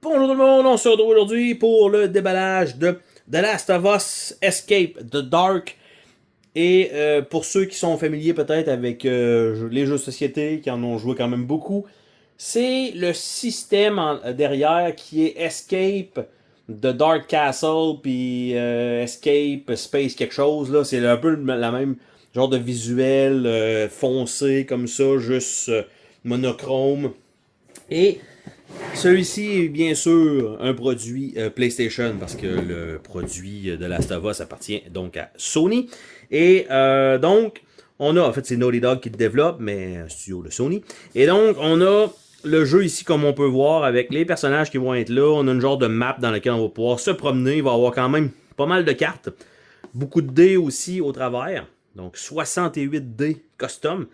Bonjour tout le monde, on se retrouve aujourd'hui pour le déballage de The Last of Us Escape the Dark. Et pour ceux qui sont familiers peut-être avec les jeux de société, qui en ont joué quand même beaucoup, c'est le système derrière qui est Escape the Dark Castle, puis Escape Space quelque chose. Là, c'est un peu la même genre de visuel foncé comme ça, juste monochrome. Et celui-ci est bien sûr un produit PlayStation parce que le produit de Last of Us appartient donc à Sony. Et donc, on a, en fait c'est Naughty Dog qui le développe, mais un studio de Sony. Et donc, on a le jeu ici comme on peut voir avec les personnages qui vont être là. On a une genre de map dans laquelle on va pouvoir se promener. Il va y avoir quand même pas mal de cartes. Beaucoup de dés aussi au travers. Donc 68 dés custom.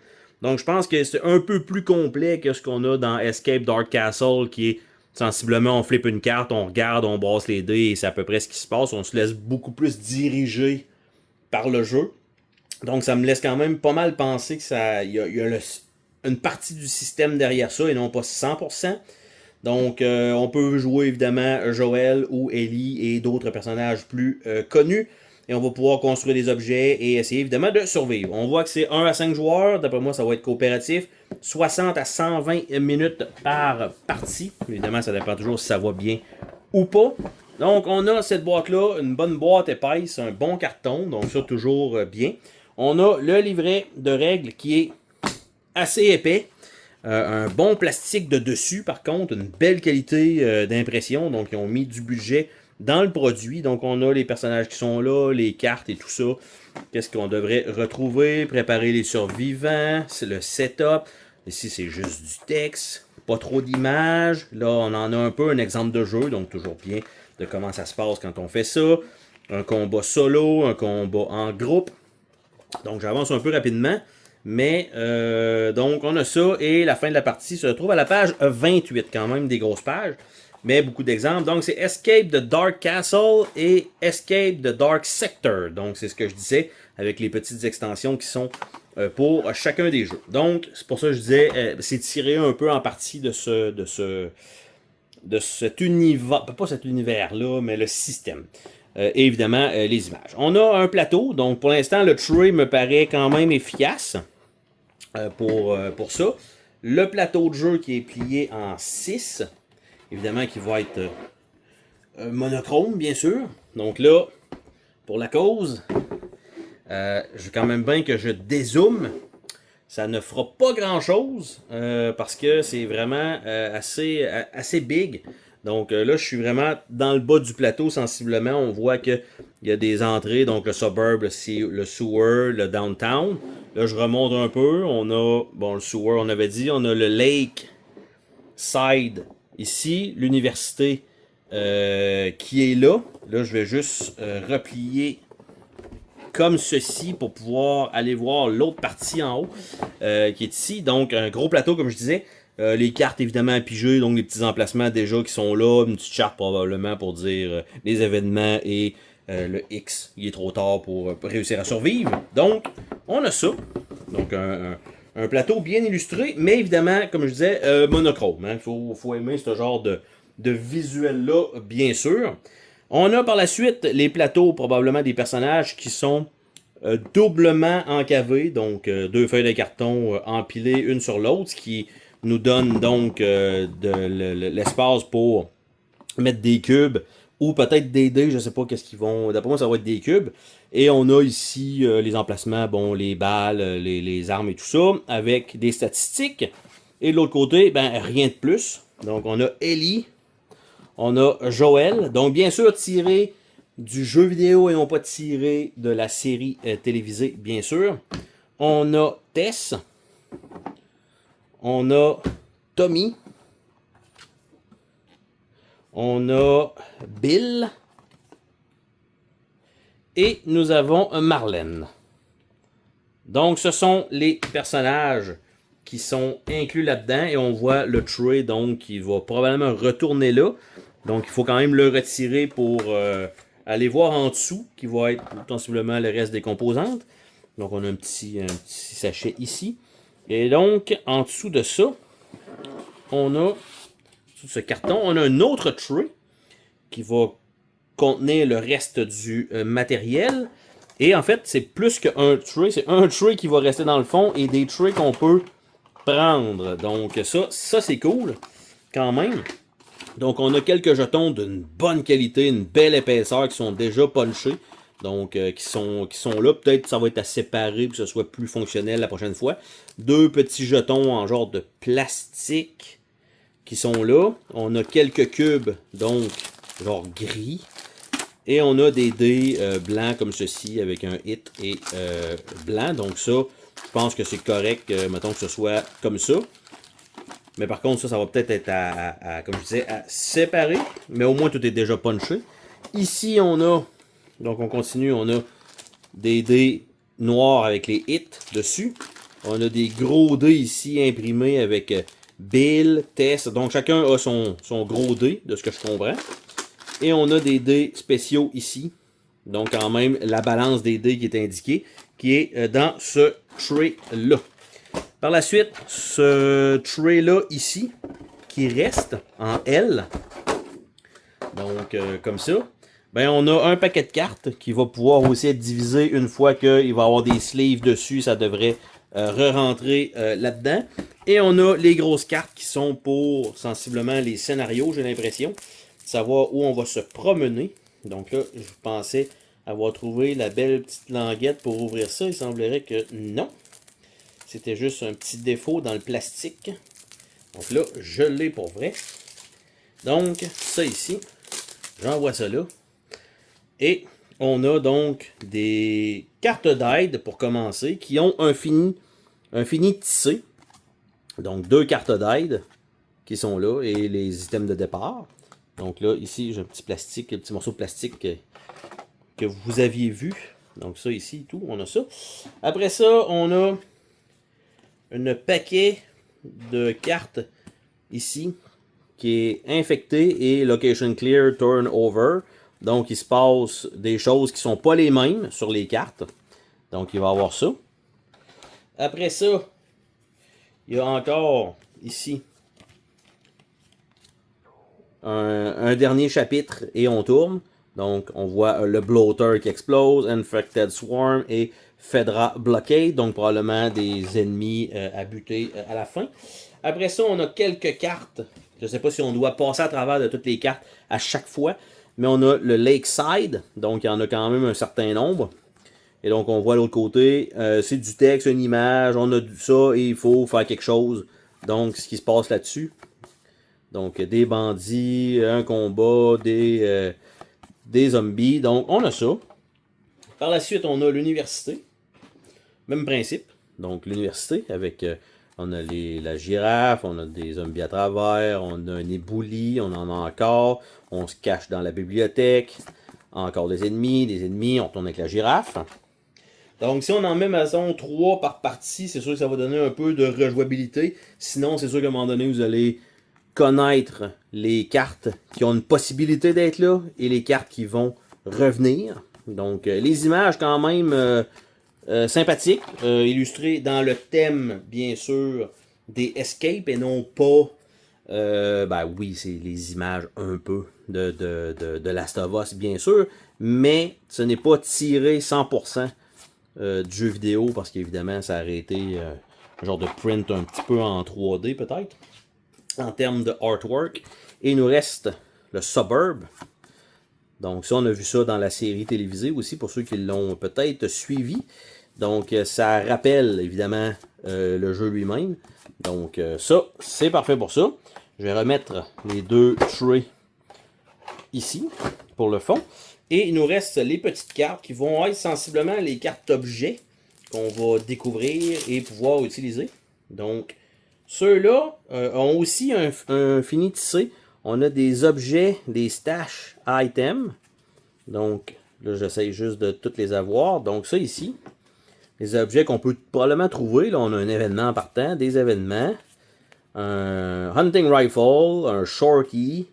Donc je pense que c'est un peu plus complet que ce qu'on a dans Escape Dark Castle, qui est sensiblement on flippe une carte, on regarde, on brasse les dés et c'est à peu près ce qui se passe. On se laisse beaucoup plus diriger par le jeu. Donc ça me laisse quand même pas mal penser que ça, il y a une partie du système derrière ça et non pas 100%. Donc on peut jouer évidemment Joel ou Ellie et d'autres personnages plus connus. Et on va pouvoir construire des objets et essayer évidemment de survivre. On voit que c'est 1 à 5 joueurs. D'après moi, ça va être coopératif. 60 à 120 minutes par partie. Évidemment, ça dépend toujours si ça va bien ou pas. Donc, on a cette boîte-là, une bonne boîte épaisse, un bon carton. Donc, ça, toujours bien. On a le livret de règles qui est assez épais. Un bon plastique de dessus, par contre, une belle qualité d'impression. Donc, ils ont mis du budget dans le produit. Donc, on a les personnages qui sont là, les cartes et tout ça. Qu'est-ce qu'on devrait retrouver? Préparer les survivants. C'est le setup. Ici, c'est juste du texte. Pas trop d'images. Là, on en a un peu un exemple de jeu. Donc, toujours bien de comment ça se passe quand on fait ça. Un combat solo, un combat en groupe. Donc, j'avance un peu rapidement. Mais, donc, on a ça. Et la fin de la partie se trouve à la page 28. Quand même, des grosses pages. Mais beaucoup d'exemples. Donc, c'est Escape the Dark Castle et Escape the Dark Sector. Donc, c'est ce que je disais avec les petites extensions qui sont pour chacun des jeux. Donc, c'est pour ça que je disais, c'est tiré un peu en partie de cet univers, pas cet univers-là, mais le système. Et évidemment, les images. On a un plateau. Donc, pour l'instant, le tray me paraît quand même efficace pour ça. Le plateau de jeu qui est plié en 6. Évidemment, qui va être monochrome, bien sûr. Donc là, pour la cause, je veux quand même bien que je dézoome. Ça ne fera pas grand-chose parce que c'est vraiment assez big. Donc là, je suis vraiment dans le bas du plateau sensiblement. On voit qu'il y a des entrées, donc le suburb, le sewer, le downtown. Là, je remonte un peu. On a, bon, le sewer, on avait dit, on a le lake side ici, l'université qui est là. Là, je vais juste replier comme ceci pour pouvoir aller voir l'autre partie en haut qui est ici. Donc, un gros plateau, comme je disais. Les cartes évidemment à piger, donc les petits emplacements déjà qui sont là, une petite charte probablement pour dire les événements et le X. Il est trop tard pour réussir à survivre. Donc, on a ça. Donc, un plateau bien illustré, mais évidemment, comme je disais, monochrome. Il faut aimer ce genre de visuel-là, bien sûr. On a par la suite les plateaux, probablement des personnages qui sont doublement encavés, donc deux feuilles de carton empilées une sur l'autre, ce qui nous donne donc l'espace pour mettre des cubes ou peut-être des dés, je sais pas qu'est-ce qu'ils vont. D'après moi, ça va être des cubes. Et on a ici les emplacements, bon, les balles, les armes et tout ça, avec des statistiques. Et de l'autre côté, ben rien de plus. Donc on a Ellie, on a Joël. Donc bien sûr tiré du jeu vidéo et non pas tiré de la série télévisée, bien sûr. On a Tess. On a Tommy. On a Bill. Et nous avons Marlène. Donc, ce sont les personnages qui sont inclus là-dedans. Et on voit le tray, donc, qui va probablement retourner là. Donc, il faut quand même le retirer pour aller voir en dessous, qui va être possiblement le reste des composantes. Donc, on a un petit sachet ici. Et donc, en dessous de ça, on a tout ce carton. On a un autre tray qui va contenir le reste du matériel. Et en fait, c'est plus qu'un tray. C'est un tray qui va rester dans le fond et des trays qu'on peut prendre. Donc ça c'est cool quand même. Donc on a quelques jetons d'une bonne qualité, une belle épaisseur qui sont déjà punchés. Donc qui sont là. Peut-être que ça va être à séparer pour que ce soit plus fonctionnel la prochaine fois. Deux petits jetons en genre de plastique qui sont là. On a quelques cubes, donc genre gris. Et on a des dés blancs comme ceci avec un hit et blanc. Donc ça, je pense que c'est correct, mettons que ce soit comme ça. Mais par contre, ça va peut-être être comme je disais, à séparer. Mais au moins, tout est déjà punché. Ici, on a, donc on continue, on a des dés noirs avec les hits dessus. On a des gros dés ici imprimés avec Bill, Tess. Donc chacun a son gros dé, de ce que je comprends. Et on a des dés spéciaux ici. Donc quand même la balance des dés qui est indiquée, qui est dans ce tray-là. Par la suite, ce tray-là ici, qui reste en L, donc comme ça, ben on a un paquet de cartes qui va pouvoir aussi être divisé une fois qu'il va y avoir des sleeves dessus, ça devrait re-rentrer là-dedans. Et on a les grosses cartes qui sont pour sensiblement les scénarios, j'ai l'impression, savoir où on va se promener. Donc là, je pensais avoir trouvé la belle petite languette pour ouvrir ça, il semblerait que non. C'était juste un petit défaut dans le plastique. Donc là, je l'ai pour vrai. Donc, ça ici, j'envoie ça là. Et on a donc des cartes d'aide pour commencer qui ont un fini tissé. Donc, deux cartes d'aide qui sont là et les items de départ. Donc là, ici, j'ai un petit plastique, un petit morceau de plastique que vous aviez vu. Donc ça ici, tout, on a ça. Après ça, on a un paquet de cartes ici qui est infecté et location clear turnover. Donc il se passe des choses qui ne sont pas les mêmes sur les cartes. Donc il va y avoir ça. Après ça, il y a encore ici un dernier chapitre et on tourne. Donc on voit le bloater qui explose, infected swarm et Fedra Blockade, donc probablement des ennemis à buter à la fin. Après ça, on a quelques cartes. Je ne sais pas si on doit passer à travers de toutes les cartes à chaque fois, mais on a le Lakeside, donc il y en a quand même un certain nombre. Et donc on voit l'autre côté, c'est du texte, une image, on a ça et il faut faire quelque chose. Donc ce qui se passe là-dessus. Donc des bandits, un combat, des zombies, donc on a ça. Par la suite, on a l'université. Même principe. Donc, l'université avec... on a la girafe, on a des zombies à travers, on a un ébouli, on en a encore. On se cache dans la bibliothèque. Encore des ennemis, on tourne avec la girafe. Donc, si on en met, maison 3 par partie, c'est sûr que ça va donner un peu de rejouabilité. Sinon, c'est sûr qu'à un moment donné, vous allez connaître les cartes qui ont une possibilité d'être là et les cartes qui vont revenir. Donc, les images quand même sympathiques, illustrées dans le thème, bien sûr, des Escape et non pas, ben oui, c'est les images un peu de Last of Us, bien sûr, mais ce n'est pas tiré 100% du jeu vidéo parce qu'évidemment, ça aurait été un genre de print un petit peu en 3D peut-être, en termes de artwork. Et il nous reste le Suburb. Donc ça, on a vu ça dans la série télévisée aussi, pour ceux qui l'ont peut-être suivi. Donc ça rappelle évidemment le jeu lui-même. Donc ça, c'est parfait pour ça. Je vais remettre les deux trays ici, pour le fond. Et il nous reste les petites cartes qui vont être sensiblement les cartes objets qu'on va découvrir et pouvoir utiliser. Donc ceux-là ont aussi un fini tissé. On a des objets, des stash items. Donc, là, j'essaye juste de toutes les avoir. Donc, ça ici, les objets qu'on peut probablement trouver. Là, on a un événement partant, des événements. Un hunting rifle, un shorty,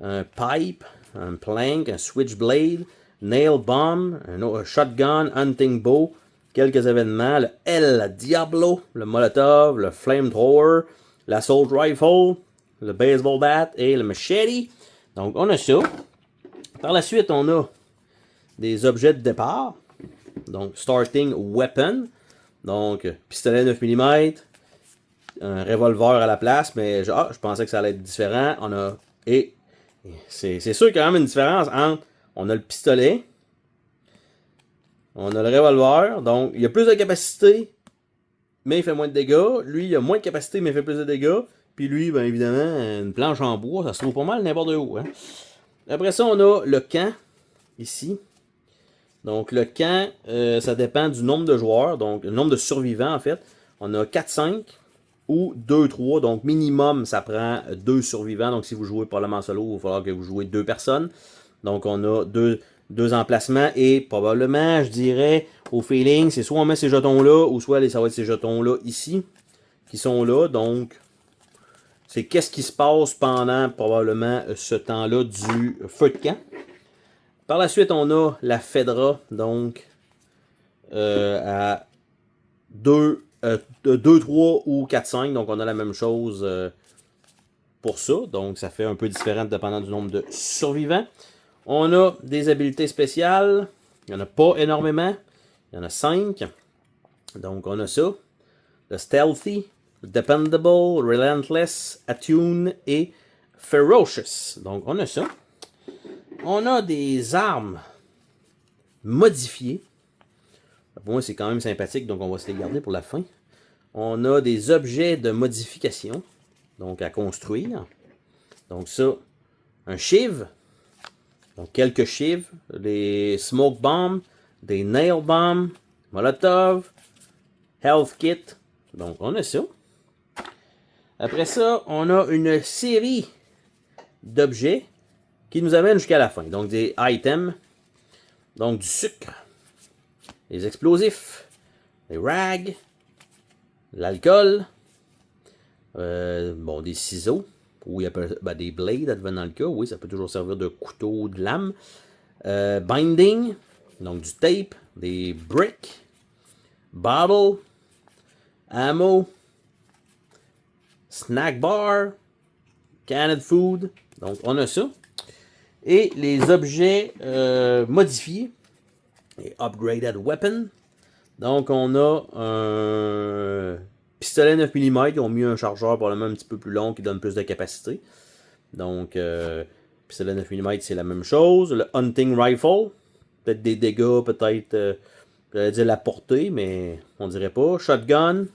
un pipe, un plank, un switchblade, nail bomb, un shotgun, hunting bow, quelques événements. Le El Diablo, le molotov, le flamethrower, l'assault rifle, le baseball bat et le machete. Donc, on a ça. Par la suite, on a des objets de départ. Donc, starting weapon. Donc, pistolet 9 mm, un revolver à la place, mais je pensais que ça allait être différent. On a. Et c'est sûr qu'il y a quand même une différence entre. On a le pistolet. On a le revolver. Donc, il y a plus de capacité, mais il fait moins de dégâts. Lui, il a moins de capacité, mais il fait plus de dégâts. Puis lui, bien évidemment, une planche en bois, ça se trouve pas mal n'importe où. Hein? Après ça, on a le camp, ici. Donc, le camp, ça dépend du nombre de joueurs, donc le nombre de survivants, en fait. On a 4-5 ou 2-3. Donc, minimum, ça prend 2 survivants. Donc, si vous jouez Parlement solo, il va falloir que vous jouez 2 personnes. Donc, on a deux emplacements et probablement, je dirais, au feeling, c'est soit on met ces jetons-là ou soit ça va être ces jetons-là ici qui sont là. Donc, c'est qu'est-ce qui se passe pendant probablement ce temps-là du feu de camp. Par la suite, on a la Fedra, donc à 2, 3 ou 4, 5. Donc, on a la même chose pour ça. Donc, ça fait un peu différent dépendant du nombre de survivants. On a des habiletés spéciales. Il n'y en a pas énormément. Il y en a 5. Donc, on a ça. Le Stealthy, Dependable, Relentless, Attune et Ferocious. Donc, on a ça. On a des armes modifiées. Pour moi, c'est quand même sympathique, donc on va se les garder pour la fin. On a des objets de modification, donc à construire. Donc ça, un shiv. Donc quelques shivs, des smoke bombs, des nail bombs, molotov, health kit. Donc on a ça. Après ça, on a une série d'objets qui nous amènent jusqu'à la fin. Donc des items, donc du sucre, les explosifs, les rags, l'alcool, bon, des ciseaux, ou des blades, advenant le cas, oui, ça peut toujours servir de couteau ou de lame. Binding, donc du tape, des bricks, bottle, ammo, snack bar, canned food, donc on a ça. Et les objets modifiés, et upgraded weapon, donc on a un pistolet 9 mm, ils ont mis un chargeur probablement un petit peu plus long qui donne plus de capacité. Donc pistolet 9 mm c'est la même chose. Le hunting rifle, peut-être des dégâts, peut-être j'allais dire la portée, mais on dirait pas. Shotgun,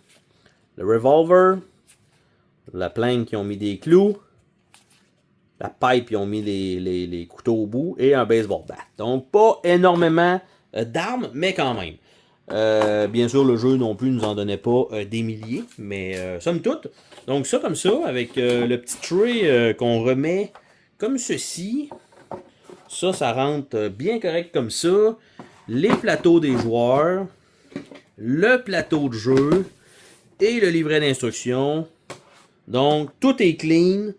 le revolver, la planque qui ont mis des clous, la pipe ils ont mis les couteaux au bout et un baseball bat. Donc pas énormément d'armes, mais quand même. Bien sûr, le jeu non plus nous en donnait pas des milliers, mais somme toute. Donc ça comme ça, avec le petit tray qu'on remet comme ceci. Ça rentre bien correct comme ça. Les plateaux des joueurs, le plateau de jeu et le livret d'instructions. Donc tout est clean.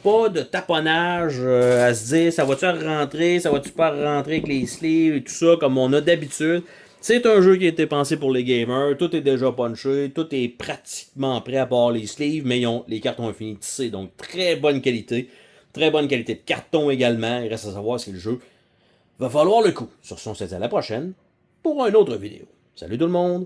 Pas de taponnage à se dire ça va-tu rentrer, ça va-tu pas rentrer avec les sleeves et tout ça comme on a d'habitude. C'est un jeu qui a été pensé pour les gamers, tout est déjà punché, tout est pratiquement prêt à part les sleeves, mais les cartes ont fini tissées, donc très bonne qualité de carton également, il reste à savoir si le jeu va falloir le coup. Sur ce, on se dit à la prochaine pour une autre vidéo. Salut tout le monde!